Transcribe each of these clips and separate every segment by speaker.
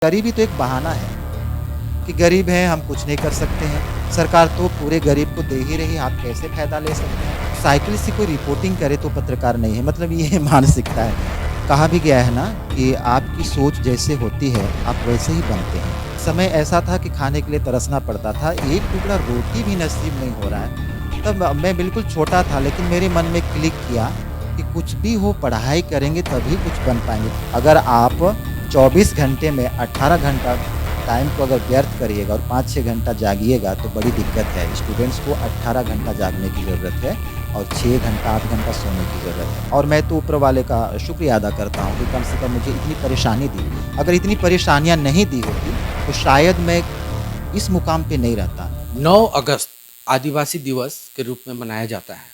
Speaker 1: गरीबी तो एक बहाना है कि गरीब हैं, हम कुछ नहीं कर सकते हैं। सरकार तो पूरे गरीब को दे ही रही है, आप कैसे फ़ायदा ले सकते हैं? साइकिल से कोई रिपोर्टिंग करे तो पत्रकार नहीं है, मतलब ये मानसिकता है। कहा भी गया है ना कि आपकी सोच जैसे होती है, आप वैसे ही बनते हैं। समय ऐसा था कि खाने के लिए तरसना पड़ता था, एक टुकड़ा रोटी भी नसीब नहीं हो रहा है। तब मैं बिल्कुल छोटा था, लेकिन मेरे मन में क्लिक किया कि कुछ भी हो, पढ़ाई करेंगे तभी कुछ बन पाएँगे। अगर आप 24 घंटे में 18 घंटा टाइम को अगर व्यर्थ करिएगा और 5-6 घंटा जागिएगा तो बड़ी दिक्कत है। स्टूडेंट्स को 18 घंटा जागने की ज़रूरत है और 6 घंटा 8 घंटा सोने की ज़रूरत है। और मैं तो ऊपर वाले का शुक्रिया अदा करता हूँ कि कम से कम मुझे इतनी परेशानी दी। अगर इतनी परेशानियाँ नहीं दी होती तो शायद मैं इस मुकाम पे नहीं रहता।
Speaker 2: 9 अगस्त आदिवासी दिवस के रूप में मनाया जाता है।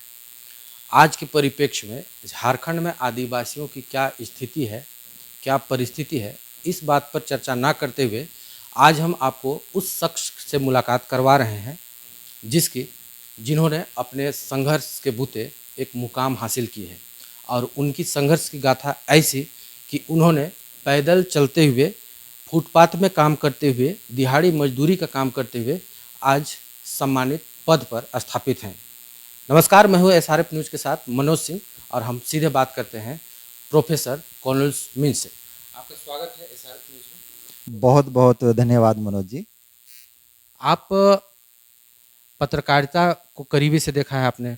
Speaker 2: आज के परिप्रेक्ष्य में झारखंड में आदिवासियों की क्या स्थिति है, क्या परिस्थिति है, इस बात पर चर्चा ना करते हुए आज हम आपको उस शख्स से मुलाकात करवा रहे हैं जिन्होंने अपने संघर्ष के बूते एक मुकाम हासिल की है। और उनकी संघर्ष की गाथा ऐसी कि उन्होंने पैदल चलते हुए, फुटपाथ में काम करते हुए, दिहाड़ी मजदूरी का काम करते हुए आज सम्मानित पद पर स्थापित हैं। नमस्कार, मैं हूँ एसआरएफ न्यूज़ के साथ मनोज सिंह और हम सीधे बात करते हैं प्रोफेसर कॉर्नेल मिन से। आपका स्वागत है एसआरएफ न्यूज़ में।
Speaker 1: बहुत-बहुत धन्यवाद मनोज जी।
Speaker 2: आप पत्रकारिता को करीबी से देखा है आपने।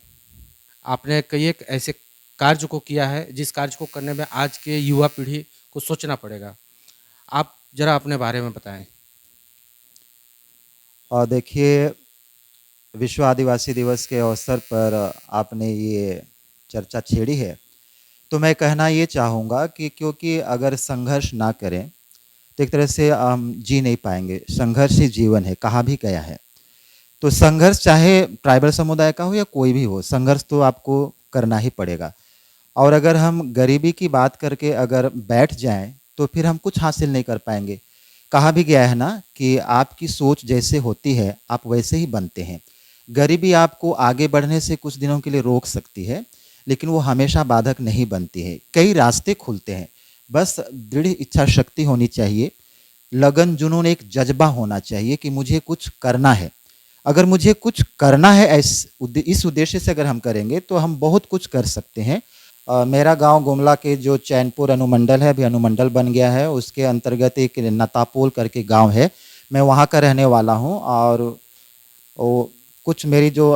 Speaker 2: आपने कई एक ऐसे कार्य को किया है जिस कार्य को करने में आज के युवा पीढ़ी को सोचना पड़ेगा। आप ज़रा अपने बारे में बताएँ।
Speaker 1: और देखिए, विश्व आदिवासी दिवस के अवसर पर आपने ये चर्चा छेड़ी है, तो मैं कहना ये चाहूँगा कि क्योंकि अगर संघर्ष ना करें, तो एक तरह से हम जी नहीं पाएँगे। संघर्ष ही जीवन है, कहा भी गया है। तो संघर्ष चाहे ट्राइबल समुदाय का हो या कोई भी हो, संघर्ष तो आपको करना ही पड़ेगा। और अगर हम गरीबी की बात करके अगर बैठ जाएँ, तो फिर हम कुछ हासिल नहीं कर पाएँगे। कहा भी गया है ना कि आपकी सोच जैसे होती है, आप वैसे ही बनते हैं। गरीबी आपको आगे बढ़ने से कुछ दिनों के लिए रोक सकती है, लेकिन वो हमेशा बाधक नहीं बनती है। कई रास्ते खुलते हैं, बस दृढ़ इच्छा शक्ति होनी चाहिए, लगन, जुनून, एक जज़्बा होना चाहिए कि मुझे कुछ करना है। अगर मुझे कुछ करना है इस उद्देश्य से अगर हम करेंगे तो हम बहुत कुछ कर सकते हैं। मेरा गांव गुमला के जो चैनपुर अनुमंडल है, अभी अनुमंडल बन गया है, उसके अंतर्गत एक नतापोल करके गांव है। मैं वहां का रहने वाला हूं और वो कुछ मेरी जो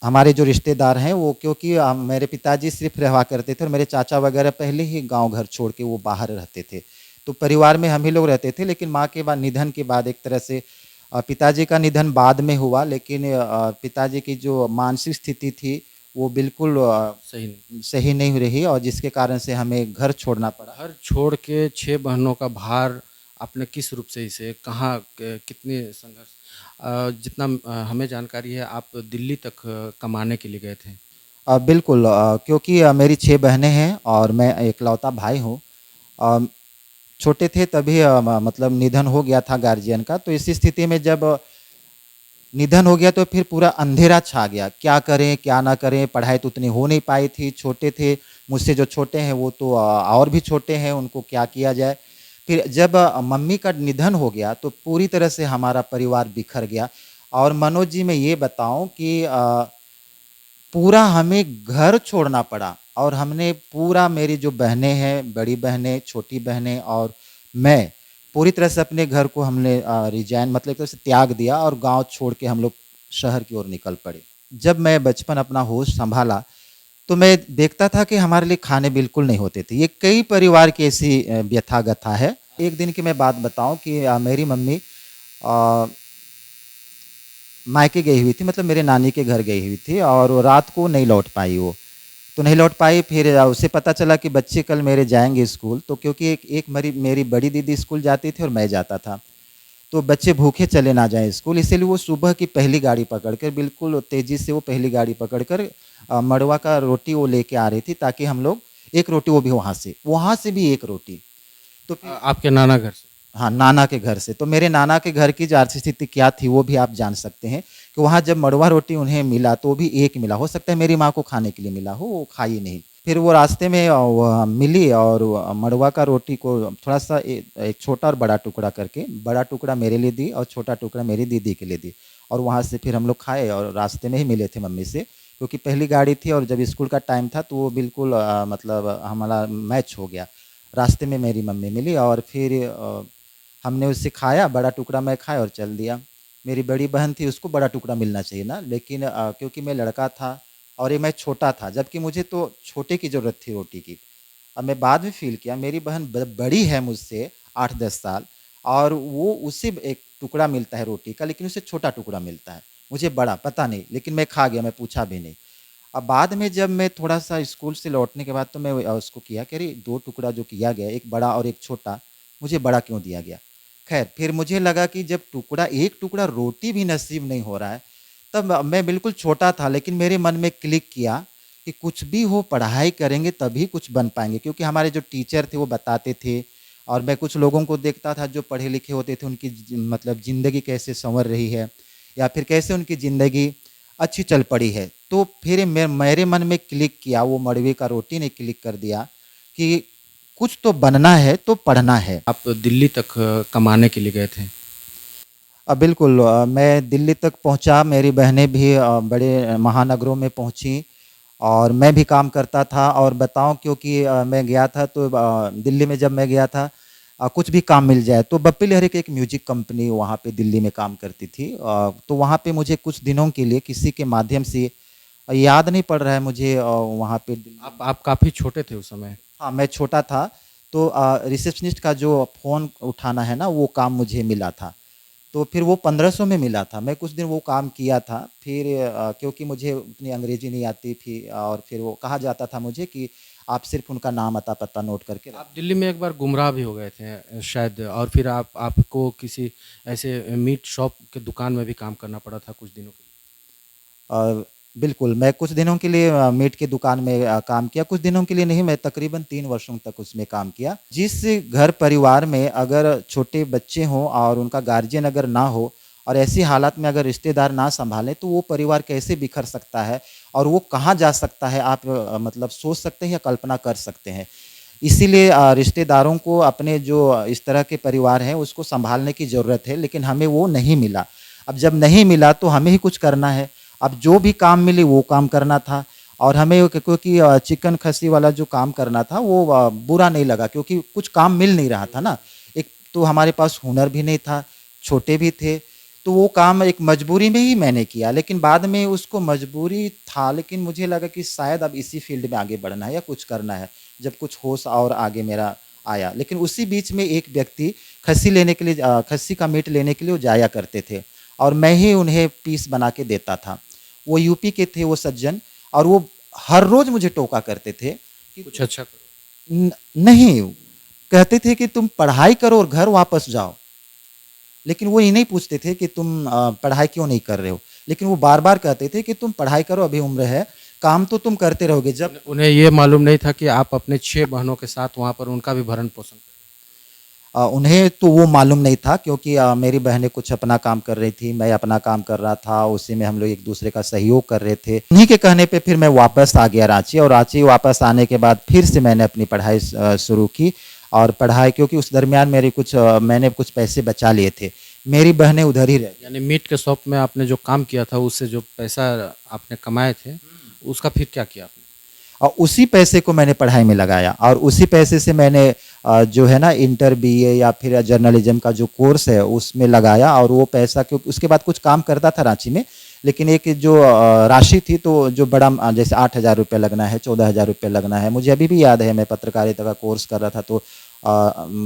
Speaker 1: हमारे जो रिश्तेदार हैं वो, क्योंकि मेरे पिताजी सिर्फ रहा करते थे और मेरे चाचा वगैरह पहले ही गांव घर छोड़ के वो बाहर रहते थे, तो परिवार में हम ही लोग रहते थे। लेकिन माँ के बाद निधन के बाद एक तरह से पिताजी का निधन बाद में हुआ, लेकिन पिताजी की जो मानसिक स्थिति थी वो बिल्कुल सही नहीं रही और जिसके कारण से हमें घर छोड़ना पड़ा।
Speaker 2: घर छोड़ के 6 बहनों का भार आपने किस रूप से इसे कहाँ कितने संघर्ष जितना हमें जानकारी है आप दिल्ली तक कमाने के लिए गए थे।
Speaker 1: बिल्कुल, क्योंकि मेरी 6 बहनें हैं और मैं इकलौता भाई हूँ। छोटे थे तभी मतलब निधन हो गया था गार्जियन का, तो इसी स्थिति में जब निधन हो गया तो फिर पूरा अंधेरा छा गया। क्या करें, क्या ना करें, पढ़ाई तो उतनी हो नहीं पाई थी, छोटे थे, मुझसे जो छोटे हैं वो तो और भी छोटे हैं, उनको क्या किया जाए। फिर जब मम्मी का निधन हो गया तो पूरी तरह से हमारा परिवार बिखर गया। और मनोज जी मैं ये बताऊं कि पूरा हमें घर छोड़ना पड़ा और हमने पूरा, मेरी जो बहनें हैं, बड़ी बहनें, छोटी बहनें और मैं, पूरी तरह से अपने घर को हमने रिजाइन, मतलब एक तरह से त्याग दिया और गांव छोड़ के हम लोग शहर की ओर निकल पड़े। जब मैं बचपन अपना होश संभाला तो मैं देखता था कि हमारे लिए खाने बिल्कुल नहीं होते थे। ये कई परिवार की ऐसी व्यथा गथा है। एक दिन की मैं बात बताऊं कि मेरी मम्मी मायके गई हुई थी, मतलब मेरे नानी के घर गई हुई थी और वो रात को नहीं लौट पाई वो। तो नहीं लौट पाई, फिर उसे पता चला कि बच्चे कल मेरे जाएंगे स्कूल, तो क्योंकि एक मेरी बड़ी दीदी स्कूल जाती थी और मैं जाता था, तो बच्चे भूखे चले ना जाएं स्कूल, इसीलिए वो सुबह की पहली गाड़ी पकड़कर, बिल्कुल तेज़ी से वो पहली गाड़ी पकड़कर मड़वा का रोटी वो लेके आ रही थी, ताकि हम लोग एक रोटी, वो भी वहाँ से भी एक रोटी। तो फिर
Speaker 2: आपके नाना घर से।
Speaker 1: हाँ, नाना के घर से। तो मेरे नाना के घर की जो आर्थिक स्थिति क्या थी वो भी आप जान सकते हैं कि वहाँ जब मड़वा रोटी उन्हें मिला तो वो भी एक मिला, हो सकता है मेरी माँ को खाने के लिए मिला हो, वो खाई नहीं। फिर वो रास्ते में वो मिली और वो मड़वा का रोटी को थोड़ा-सा एक छोटा और बड़ा टुकड़ा करके, बड़ा टुकड़ा मेरे लिए दी और छोटा टुकड़ा मेरी दीदी के लिए दी। और वहाँ से फिर हम लोग खाए और रास्ते में ही मिले थे मम्मी से, क्योंकि पहली गाड़ी थी और जब स्कूल का टाइम था तो वो बिल्कुल मतलब हमारा मैच हो गया। रास्ते में मेरी मम्मी मिली और फिर हमने उससे खाया, बड़ा टुकड़ा मैं खाया और चल दिया। मेरी बड़ी बहन थी, उसको बड़ा टुकड़ा मिलना चाहिए ना, लेकिन क्योंकि मैं लड़का था और ये मैं छोटा था, जबकि मुझे तो छोटे की ज़रूरत थी रोटी की। अब मैं बाद में फ़ील किया, मेरी बहन बड़ी है मुझसे 8-10 साल और वो उसे एक टुकड़ा मिलता है रोटी का, लेकिन उसे छोटा टुकड़ा मिलता है, मुझे बड़ा, पता नहीं, लेकिन मैं खा गया, मैं पूछा भी नहीं। अब बाद में जब मैं थोड़ा-सा स्कूल से लौटने के बाद तो मैं उसको किया कि अरे 2 टुकड़ा जो किया गया, एक बड़ा और एक छोटा, मुझे बड़ा क्यों दिया गया? ख़ैर, फिर मुझे लगा कि जब एक टुकड़ा रोटी भी नसीब नहीं हो रहा है, तब मैं बिल्कुल छोटा था, लेकिन मेरे मन में क्लिक किया कि कुछ भी हो, पढ़ाई करेंगे तभी कुछ बन पाएँगे, क्योंकि हमारे जो टीचर थे वो बताते थे और मैं कुछ लोगों को देखता था जो पढ़े लिखे होते थे, उनकी मतलब ज़िंदगी कैसे सँवर रही है या फिर कैसे उनकी ज़िंदगी अच्छी चल पड़ी है। तो फिर मेरे मन में क्लिक किया, वो मड़वे का रोटी ने क्लिक कर दिया कि कुछ तो बनना है तो पढ़ना है।
Speaker 2: आप दिल्ली तक कमाने के लिए गए थे।
Speaker 1: बिल्कुल, मैं दिल्ली तक पहुँचा, मेरी बहनें भी बड़े महानगरों में पहुँची और मैं भी काम करता था और बताऊँ, क्योंकि मैं गया था तो दिल्ली में जब मैं गया था, कुछ भी काम मिल जाए तो बप्पी लहरी की एक म्यूजिक कंपनी वहाँ पे दिल्ली में काम करती थी। तो वहाँ पे मुझे कुछ दिनों के लिए किसी के माध्यम से, याद नहीं पड़ रहा है मुझे, वहाँ पे
Speaker 2: आप काफ़ी छोटे थे उस समय।
Speaker 1: हाँ, मैं छोटा था, तो रिसेप्शनिस्ट का जो फ़ोन उठाना है ना, वो काम मुझे मिला था। तो फिर वो 1500 में मिला था, मैं कुछ दिन वो काम किया था। फिर क्योंकि मुझे उतनी अंग्रेज़ी नहीं आती थी और फिर वो कहा जाता था मुझे कि आप सिर्फ़ उनका नाम, अता-पता नोट करके
Speaker 2: आप
Speaker 1: रख।
Speaker 2: दिल्ली में एक बार गुमराह भी हो गए थे शायद, और फिर आपको किसी ऐसे मीट शॉप के दुकान में भी काम करना पड़ा था कुछ दिनों के
Speaker 1: अ, बिल्कुल, मैं कुछ दिनों के लिए मीट की दुकान में काम किया, कुछ दिनों के लिए नहीं, मैं तकरीबन 3 वर्षों तक उसमें काम किया। जिस घर परिवार में अगर छोटे बच्चे हों और उनका गार्जियन अगर ना हो और ऐसी हालात में अगर रिश्तेदार ना सँभालें, तो वो परिवार कैसे बिखर सकता है और वो कहाँ जा सकता है, आप मतलब सोच सकते हैं या कल्पना कर सकते हैं। इसीलिए रिश्तेदारों को अपने जो इस तरह के परिवार हैं, उसको सँभालने की ज़रूरत है, लेकिन हमें वो नहीं मिला। अब जब नहीं मिला तो हमें ही कुछ करना है। अब जो भी काम मिले वो काम करना था और हमें क्योंकि चिकन खस्सी वाला जो काम करना था वो बुरा नहीं लगा, क्योंकि कुछ काम मिल नहीं रहा था ना। एक तो हमारे पास हुनर भी नहीं था, छोटे भी थे, तो वो काम एक मजबूरी में ही मैंने किया। लेकिन बाद में उसको मजबूरी था, लेकिन मुझे लगा कि शायद अब इसी फ़ील्ड में आगे बढ़ना है या कुछ करना है, जब कुछ होश और आगे मेरा आया। लेकिन उसी बीच में एक व्यक्ति खस्सी लेने के लिए खस्सी का मीट लेने के लिए वो जाया करते थे और मैं ही उन्हें पीस बना के देता था। वो यूपी के थे वो सज्जन और वो हर रोज़ मुझे टोका करते थे कि
Speaker 2: कुछ अच्छा करो।
Speaker 1: नहीं, कहते थे कि तुम पढ़ाई करो और घर वापस जाओ। लेकिन वो ये नहीं पूछते थे कि तुम पढ़ाई क्यों नहीं कर रहे हो? लेकिन वो बार-बार कहते थे कि तुम पढ़ाई करो, अभी उम्र है, काम तो तुम करते रहोगे। जब
Speaker 2: उन्हें ये मालूम नहीं था कि आप अपने 6 बहनों के साथ वहाँ पर उनका भी भरण-पोषण कर
Speaker 1: उन्हें तो वो मालूम नहीं था, क्योंकि मेरी बहनें कुछ अपना काम कर रही थी, मैं अपना काम कर रहा था, उसी में हम लोग एक-दूसरे का सहयोग कर रहे थे। उन्हीं के कहने पे फिर मैं वापस आ गया रांची और रांची वापस आने के बाद फिर से मैंने अपनी पढ़ाई शुरू की और पढ़ाई, क्योंकि उस दरमियान मैंने कुछ पैसे बचा लिए थे। मेरी बहनें उधर ही रह गईं।
Speaker 2: यानी मीट के शॉप में आपने जो काम किया था, उससे जो पैसा आपने कमाए थे, उसका फिर क्या किया आपने?
Speaker 1: और उसी पैसे को मैंने पढ़ाई में लगाया और उसी पैसे से मैंने जो है ना इंटर बीए या फिर जर्नलिज्म का जो कोर्स है उसमें लगाया और वो पैसा, क्योंकि उसके बाद कुछ काम करता था रांची में, लेकिन एक जो राशि थी तो जो बड़ा जैसे 8,000 रुपये लगना है, 14,000 रुपये लगना है, मुझे अभी भी याद है, मैं पत्रकारिता का कोर्स कर रहा था तो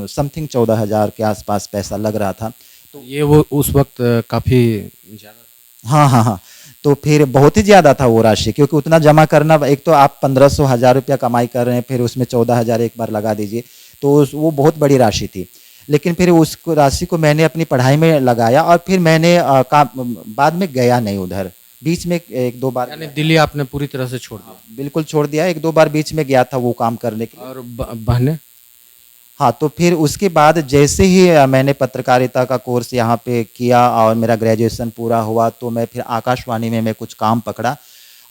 Speaker 1: समथिंग 14,000 के आसपास पैसा लग रहा था।
Speaker 2: तो ये वो उस वक़्त काफ़ी ज़्यादा।
Speaker 1: हाँ, हाँ, हाँ। तो फिर बहुत ही ज़्यादा था वो राशि, क्योंकि उतना जमा करना, एक तो आप 1500 हज़ार रुपया कमाई कर रहे हैं, फिर उसमें 14,000 एक बार लगा दीजिए, तो वो बहुत बड़ी राशि थी। लेकिन फिर उस राशि को मैंने अपनी पढ़ाई में लगाया और फिर मैंने बाद में गया नहीं उधर, बीच में 1-2 बार
Speaker 2: यानी दिल्ली आपने पूरी तरह से छोड़ दिया।
Speaker 1: बिल्कुल छोड़ दिया, 1-2 बार बीच में गया था वो काम करने के लिए।
Speaker 2: और बहनें?
Speaker 1: हाँ, तो फिर उसके बाद जैसे ही मैंने पत्रकारिता का कोर्स यहाँ पे किया और मेरा ग्रेजुएशन पूरा हुआ, तो मैं फिर आकाशवाणी में मैं कुछ काम पकड़ा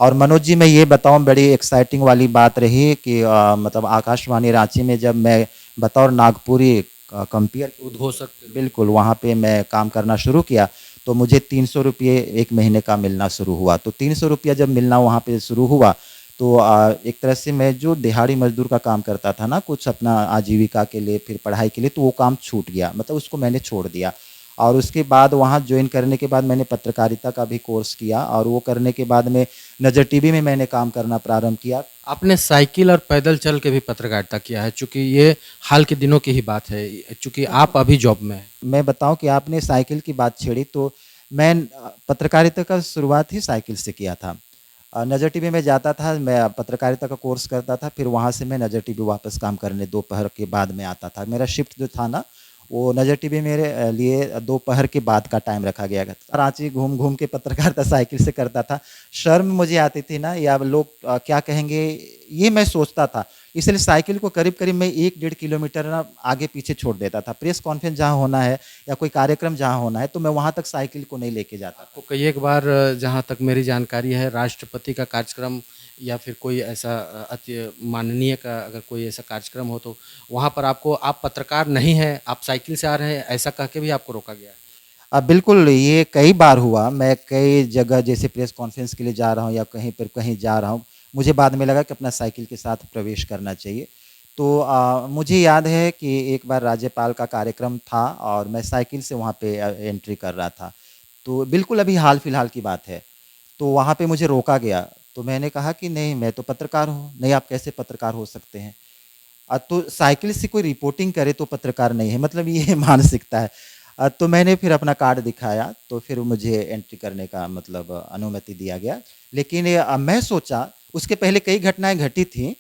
Speaker 1: और मनोज जी, मैं ये बताऊँ, बड़ी एक्साइटिंग वाली बात रही कि मतलब आकाशवाणी रांची में जब मैं बतौर नागपुरी कंपेयर,
Speaker 2: उद्घोषक के रूप
Speaker 1: बिल्कुल, वहाँ पे मैं काम करना शुरू किया, तो मुझे 300 रुपये 1 महीने का मिलना शुरू हुआ। तो 300 रुपया जब मिलना वहाँ पे शुरू हुआ, तो एक तरह से मैं जो दिहाड़ी मज़दूर का काम करता था ना, कुछ अपना आजीविका के लिए, फिर पढ़ाई के लिए, तो वो काम छूट गया, मतलब उसको मैंने छोड़ दिया। और उसके बाद वहाँ जॉइन करने के बाद मैंने पत्रकारिता का भी कोर्स किया, और वो करने के बाद में नज़र टीवी में मैंने काम करना प्रारंभ किया।
Speaker 2: आपने साइकिल और पैदल चल के भी पत्रकारिता किया है, चूँकि ये हाल के दिनों की ही बात है, चूँकि आप अभी जॉब में हैं।
Speaker 1: मैं बताऊँ कि आपने साइकिल की बात छेड़ी, तो मैं पत्रकारिता का शुरुआत ही साइकिल से किया था। नज़र टीवी में जाता था, मैं पत्रकारिता का कोर्स करता था, फिर वहाँ से मैं नज़र टीवी वापस काम करने दोपहर के बाद में आता था। मेरा शिफ्ट जो था ना, वो नज़र टीवी मेरे लिए दोपहर के बाद का टाइम रखा गया था। रांची घूम-घूम के पत्रकारिता साइकिल से करता था। शर्म मुझे आती थी ना, या लोग क्या कहेंगे, ये मैं सोचता था। इसलिए साइकिल को करीब-करीब मैं 1 डेढ़ किलोमीटर ना आगे-पीछे छोड़ देता था। प्रेस कॉन्फ्रेंस जहाँ होना है या कोई कार्यक्रम जहाँ होना है, तो मैं वहाँ तक साइकिल को नहीं लेके जाता था।
Speaker 2: आपको कई एक बार जहाँ तक मेरी जानकारी है, राष्ट्रपति का कार्यक्रम या फिर कोई ऐसा अति माननीय का अगर कोई ऐसा कार्यक्रम हो, तो वहाँ पर आपको, आप पत्रकार नहीं हैं, आप साइकिल से आ रहे हैं, ऐसा कह के भी आपको रोका गया है?
Speaker 1: बिल्कुल, ये कई बार हुआ। मैं कई जगह जैसे प्रेस कॉन्फ्रेंस के लिए जा रहा हूँ या कहीं पर कहीं जा रहा हूँ, मुझे बाद में लगा कि अपना साइकिल के साथ प्रवेश करना चाहिए। तो मुझे याद है कि एक बार राज्यपाल का कार्यक्रम था और मैं साइकिल से वहाँ पे एंट्री कर रहा था। तो बिल्कुल अभी हाल-फिलहाल की बात है। तो वहाँ पे मुझे रोका गया, तो मैंने कहा कि नहीं, मैं तो पत्रकार हूँ। नहीं, आप कैसे पत्रकार हो सकते हैं? तो साइकिल से कोई रिपोर्टिंग करे तो पत्रकार नहीं है, मतलब ये मानसिकता है। तो मैंने फिर अपना कार्ड दिखाया, तो फिर मुझे एंट्री करने का मतलब अनुमति दिया गया। लेकिन मैं सोचा, उसके पहले कई घटनाएँ घटी थीं,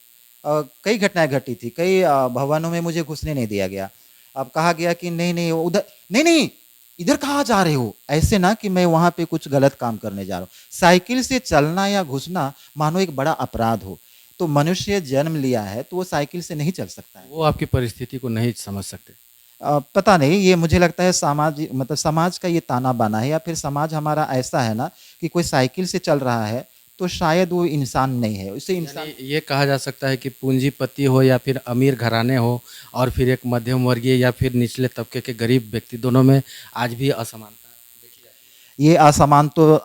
Speaker 1: कई घटनाएँ घटी थी, कई भवनों में मुझे घुसने नहीं दिया गया। अब कहा गया कि नहीं, नहीं, उधर नहीं, नहीं, इधर कहाँ जा रहे हो? ऐसे ना कि मैं वहाँ पे कुछ गलत काम करने जा रहा हूँ। साइकिल से चलना या घुसना मानो एक बड़ा अपराध हो। तो मनुष्य जन्म लिया है, तो वो साइकिल से नहीं चल सकता है।
Speaker 2: वो आपकी परिस्थिति को नहीं समझ सकते।
Speaker 1: पता नहीं, ये मुझे लगता है मतलब समाज का ये ताना-बाना है, या फिर समाज हमारा ऐसा है ना कि कोई साइकिल से चल रहा है, तो शायद वो इंसान नहीं है। उसे इंसान,
Speaker 2: यानी ये कहा जा सकता है कि पूंजीपति हो या फिर अमीर घराने हो और फिर एक मध्यम वर्गीय या फिर निचले तबके के गरीब व्यक्ति, दोनों में आज भी असमानता देखी जाती
Speaker 1: ये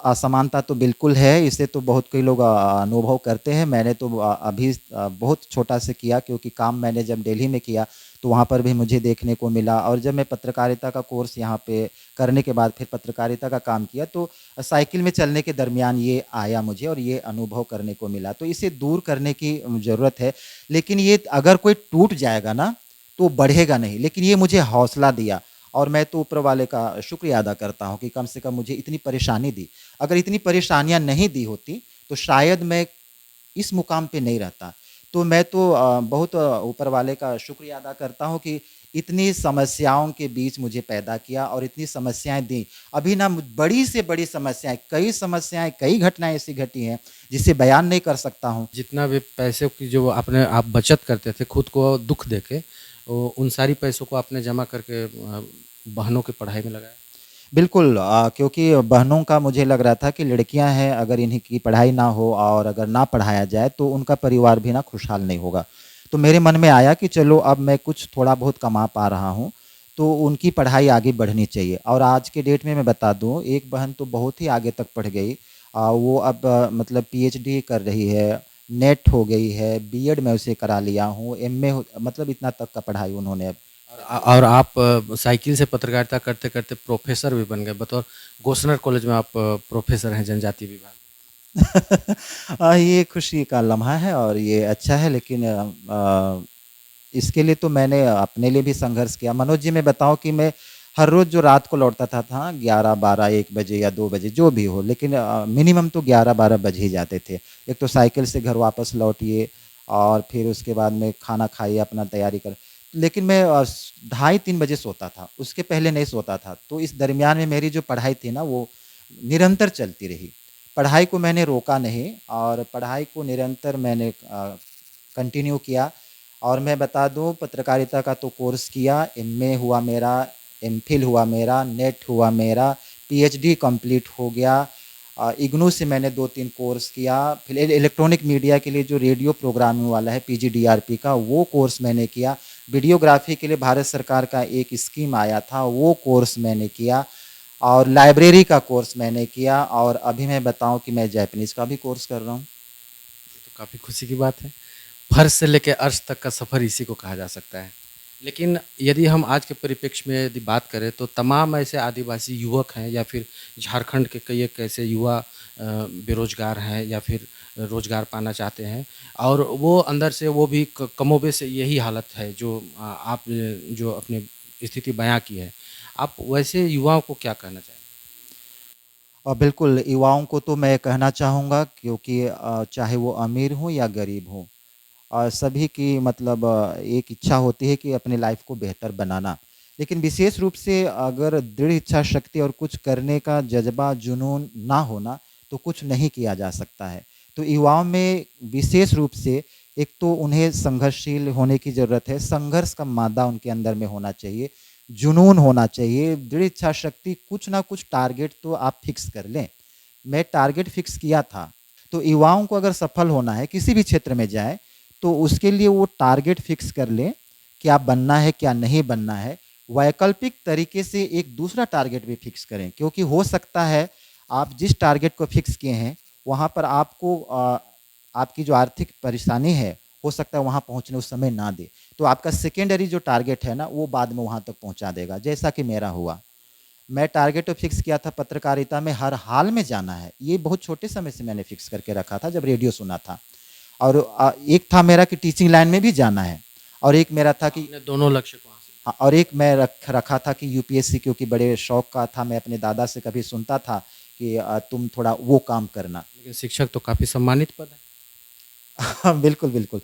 Speaker 1: असमानता तो बिल्कुल है, इसे तो बहुत कई लोग अनुभव करते हैं। मैंने तो अभी बहुत छोटा से किया, क्योंकि काम मैंने जब दिल्ली में किया, तो वहाँ पर भी मुझे देखने को मिला, और जब मैं पत्रकारिता का कोर्स यहाँ पे करने के बाद फिर पत्रकारिता का काम किया, तो साइकिल में चलने के दरमियान ये आया मुझे, और ये अनुभव करने को मिला। तो इसे दूर करने की ज़रूरत है, लेकिन ये अगर कोई टूट जाएगा ना, तो बढ़ेगा नहीं। लेकिन ये मुझे हौसला दिया, और मैं तो ऊपर वाले का शुक्रिया अदा करता हूँ कि कम से कम मुझे इतनी परेशानी दी। अगर इतनी परेशानियाँ नहीं दी होती, तो शायद मैं इस मुकाम पे नहीं रहता। तो मैं तो बहुत ऊपर वाले का शुक्रिया अदा करता हूँ कि इतनी समस्याओं के बीच मुझे पैदा किया और इतनी समस्याएँ दी। अभी ना बड़ी से बड़ी समस्याएँ, कई घटनाएँ ऐसी घटी हैं, जिसे बयान नहीं कर सकता हूँ।
Speaker 2: है। जितना भी पैसे की जो आपने आप बचत करते थे खुद को दुख देके, उन सारी पैसों को आपने जमा करके बहनों की पढ़ाई में लगाया।
Speaker 1: बिल्कुल, क्योंकि बहनों का मुझे लग रहा था कि लड़कियां हैं, अगर इन्हीं की पढ़ाई ना हो और अगर ना पढ़ाया जाए, तो उनका परिवार भी ना खुशहाल नहीं होगा। तो मेरे मन में आया कि चलो, अब मैं कुछ थोड़ा बहुत कमा पा रहा हूँ, तो उनकी पढ़ाई आगे बढ़नी चाहिए। और आज के डेट में मैं बता दूँ, एक बहन तो बहुत ही आगे तक पढ़ गई। वो अब मतलब पीएचडी कर रही है, नेट हो गई है, बीएड मैं उसे करा लिया हूँ, एमए मतलब इतना तक का पढ़ाई उन्होंने अब।
Speaker 2: और आप साइकिल से पत्रकारिता करते करते प्रोफेसर भी बन गए, बतौर गोस्सनर कॉलेज में आप प्रोफेसर हैं जनजाति विभाग।
Speaker 1: ये खुशी का लम्हा है और ये अच्छा है, लेकिन इसके लिए तो मैंने अपने लिए भी संघर्ष किया। मनोज जी, मैं बताऊँ कि मैं हर रोज़ जो रात को लौटता था 11, 12, 1 बजे या 2 बजे, जो भी हो, लेकिन मिनिमम तो 11, 12 बज ही जाते थे। एक तो साइकिल से घर वापस लौटिए, और फिर उसके बाद में खाना खाइए, अपना तैयारी कर, लेकिन मैं ढाई 3 बजे सोता था, उसके पहले नहीं सोता था। तो इस दरमियान में मेरी जो पढ़ाई थी ना, वो निरंतर चलती रही। पढ़ाई को मैंने रोका नहीं, और पढ़ाई को निरंतर मैंने कंटिन्यू किया। और मैं बता दूं, पत्रकारिता का तो कोर्स किया, एमए हुआ मेरा, एमफिल हुआ मेरा, नेट हुआ मेरा, पीएचडी कंप्लीट हो गया। इग्नू से मैंने 2-3 कोर्स किया। फिर इलेक्ट्रॉनिक मीडिया के लिए जो रेडियो प्रोग्रामिंग वाला है पीजीडीआरपी का, वो कोर्स मैंने किया। वीडियोग्राफी के लिए भारत सरकार का एक स्कीम आया था, वो कोर्स मैंने किया। और लाइब्रेरी का कोर्स मैंने किया। और अभी मैं बताऊं कि मैं जैपनीज़ का भी कोर्स कर रहा हूँ।
Speaker 2: तो काफ़ी खुशी की बात है। फर्श से लेकर अर्श तक का सफ़र इसी को कहा जा सकता है। लेकिन यदि हम आज के परिप्रेक्ष्य में यदि बात करें तो तमाम ऐसे आदिवासी युवक हैं या फिर झारखंड के कई एक ऐसे युवा बेरोजगार हैं या फिर रोजगार पाना चाहते हैं और वो अंदर से वो भी कमोबेश यही हालत है जो आप जो अपनी स्थिति बयां की है। आप वैसे युवाओं को क्या कहना चाहेंगे?
Speaker 1: और बिल्कुल युवाओं को तो मैं कहना चाहूँगा, क्योंकि चाहे वो अमीर हो या गरीब हो, सभी की मतलब एक इच्छा होती है कि अपनी लाइफ को बेहतर बनाना। लेकिन विशेष रूप से अगर दृढ़ इच्छा शक्ति और कुछ करने का जज़्बा, जुनून ना होना, तो कुछ नहीं किया जा सकता है। तो युवाओं में विशेष रूप से एक तो उन्हें संघर्षशील होने की ज़रूरत है, संघर्ष का मादा उनके अंदर में होना चाहिए, जुनून होना चाहिए, दृढ़ इच्छा शक्ति, कुछ ना कुछ टारगेट तो आप फिक्स कर लें। मैं टारगेट फिक्स किया था। तो युवाओं को अगर सफल होना है, किसी भी क्षेत्र में जाएँ, तो उसके लिए वो टारगेट फिक्स कर लें, क्या बनना है, क्या नहीं बनना है। वैकल्पिक तरीके से एक दूसरा टारगेट भी फिक्स करें, क्योंकि हो सकता है आप जिस टारगेट को फिक्स किए हैं, वहाँ पर आपको आपकी जो आर्थिक परेशानी है, हो सकता है वहाँ पहुँचने उस समय ना दे। तो आपका सेकेंडरी जो टारगेट है ना, वो बाद में वहाँ तक पहुँचा देगा, जैसा कि मेरा हुआ। मैं टारगेट तो फिक्स किया था, पत्रकारिता में हर हाल में जाना है। ये बहुत छोटे समय से मैंने फिक्स करके रखा था, जब रेडियो सुना था। और एक था मेरा कि टीचिंग लाइन में भी जाना है, और एक मेरा था कि
Speaker 2: आपने दोनों लक्ष्य को हासिल
Speaker 1: हाँ, और एक मैं रखा था कि यूपीएससी, क्योंकि बड़े शौक का था। मैं अपने दादा से कभी सुनता था कि तुम थोड़ा वो काम करना।
Speaker 2: लेकिन शिक्षक तो काफ़ी सम्मानित पद है।
Speaker 1: हाँ, बिल्कुल, बिल्कुल।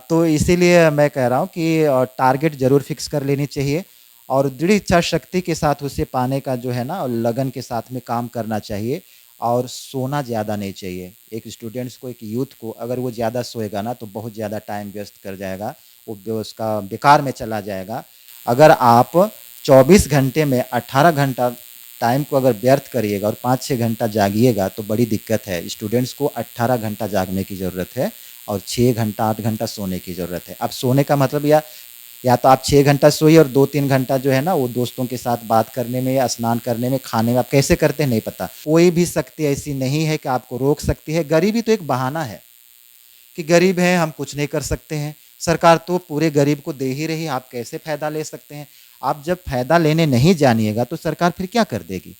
Speaker 1: तो इसीलिए मैं कह रहा हूँ कि टारगेट ज़रूर फिक्स कर लेनी चाहिए, और दृढ़ इच्छा शक्ति के साथ उसे पाने का जो है ना, लगन के साथ में काम करना चाहिए, और सोना ज़्यादा नहीं चाहिए। एक स्टूडेंट्स को, एक यूथ को, अगर वो ज़्यादा सोएगा ना, तो बहुत ज़्यादा टाइम वेस्ट कर जाएगा, वो उसका बेकार में चला जाएगा। अगर आप 24 घंटे में 18 घंटा टाइम को अगर व्यर्थ करिएगा और 5-6 घंटा जागिएगा, तो बड़ी दिक्कत है। स्टूडेंट्स को 18 घंटा जागने की ज़रूरत है, और 6 घंटा 8 घंटा सोने की ज़रूरत है। अब सोने का मतलब या तो आप 6 घंटा सोइए, और 2-3 घंटा जो है ना, वो दोस्तों के साथ बात करने में या स्नान करने में, खाने में। आप कैसे करते हैं नहीं पता। कोई भी शक्ति ऐसी नहीं है कि आपको रोक सकती है। गरीबी तो एक बहाना है कि गरीब हैं, हम कुछ नहीं कर सकते हैं। सरकार तो पूरे गरीब को दे ही रही है, आप कैसे फ़ायदा ले सकते हैं। आप जब फ़ायदा लेने नहीं जानिएगा, तो सरकार फिर क्या कर देगी।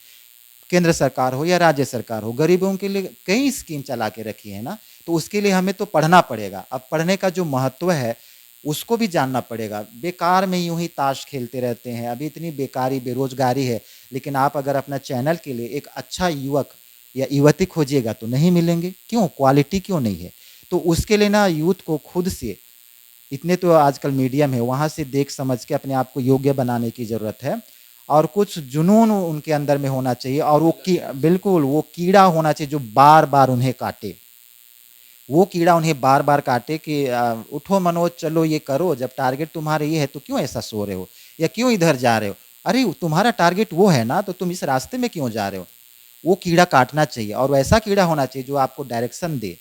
Speaker 1: केंद्र सरकार हो या राज्य सरकार हो, गरीबों के लिए कई स्कीम चला के रखी है ना। तो उसके लिए हमें तो पढ़ना पड़ेगा। अब पढ़ने का जो महत्व है, उसको भी जानना पड़ेगा। बेकार में यूं ही ताश खेलते रहते हैं, अभी इतनी बेकारी, बेरोजगारी है। लेकिन आप अगर अपना चैनल के लिए एक अच्छा युवक या युवती खोजिएगा, तो नहीं मिलेंगे। क्यों? क्वालिटी क्यों नहीं है। तो उसके लिए ना, यूथ को खुद से, इतने तो आजकल मीडियम है, वहाँ से देख समझ के अपने आप को योग्य बनाने की ज़रूरत है। और कुछ जुनून उनके अंदर में होना चाहिए, और वो बिल्कुल वो कीड़ा होना चाहिए जो बार बार उन्हें काटे। वो कीड़ा उन्हें बार बार काटे कि उठो मनोज, चलो ये करो। जब टारगेट तुम्हारे ये है, तो क्यों ऐसा सो रहे हो, या क्यों इधर जा रहे हो। अरे तुम्हारा टारगेट वो है ना, तो तुम इस रास्ते में क्यों जा रहे हो। वो कीड़ा काटना चाहिए, और वैसा कीड़ा होना चाहिए जो आपको डायरेक्शन दे।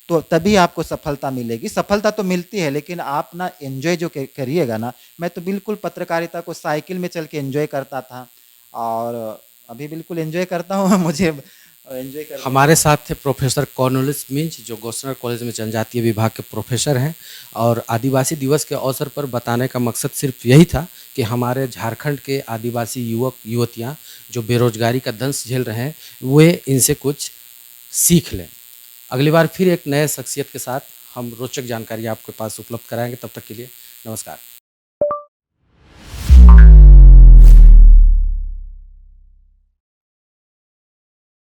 Speaker 1: तो तभी आपको सफलता मिलेगी। सफलता तो मिलती है, लेकिन आप ना एंजॉय जो करिएगा ना। मैं तो बिल्कुल पत्रकारिता को साइकिल में चल के एंजॉय करता था, और अभी बिल्कुल एंजॉय करता हूँ। मुझे एंजॉय करने में
Speaker 2: हमारे साथ थे प्रोफेसर कॉर्नलिस मिंज जो गौसनर कॉलेज में जनजातीय विभाग के प्रोफेसर हैं और आदिवासी दिवस के अवसर पर बताने का मकसद सिर्फ यही था कि हमारे झारखंड के आदिवासी युवक युवतियां जो बेरोजगारी का दंश झेल रहे हैं वे इनसे कुछ सीख लें। अगली बार फिर एक नए शख्सियत के साथ हम रोचक जानकारी आपके पास उपलब्ध कराएंगे। तब तक के लिए नमस्कार।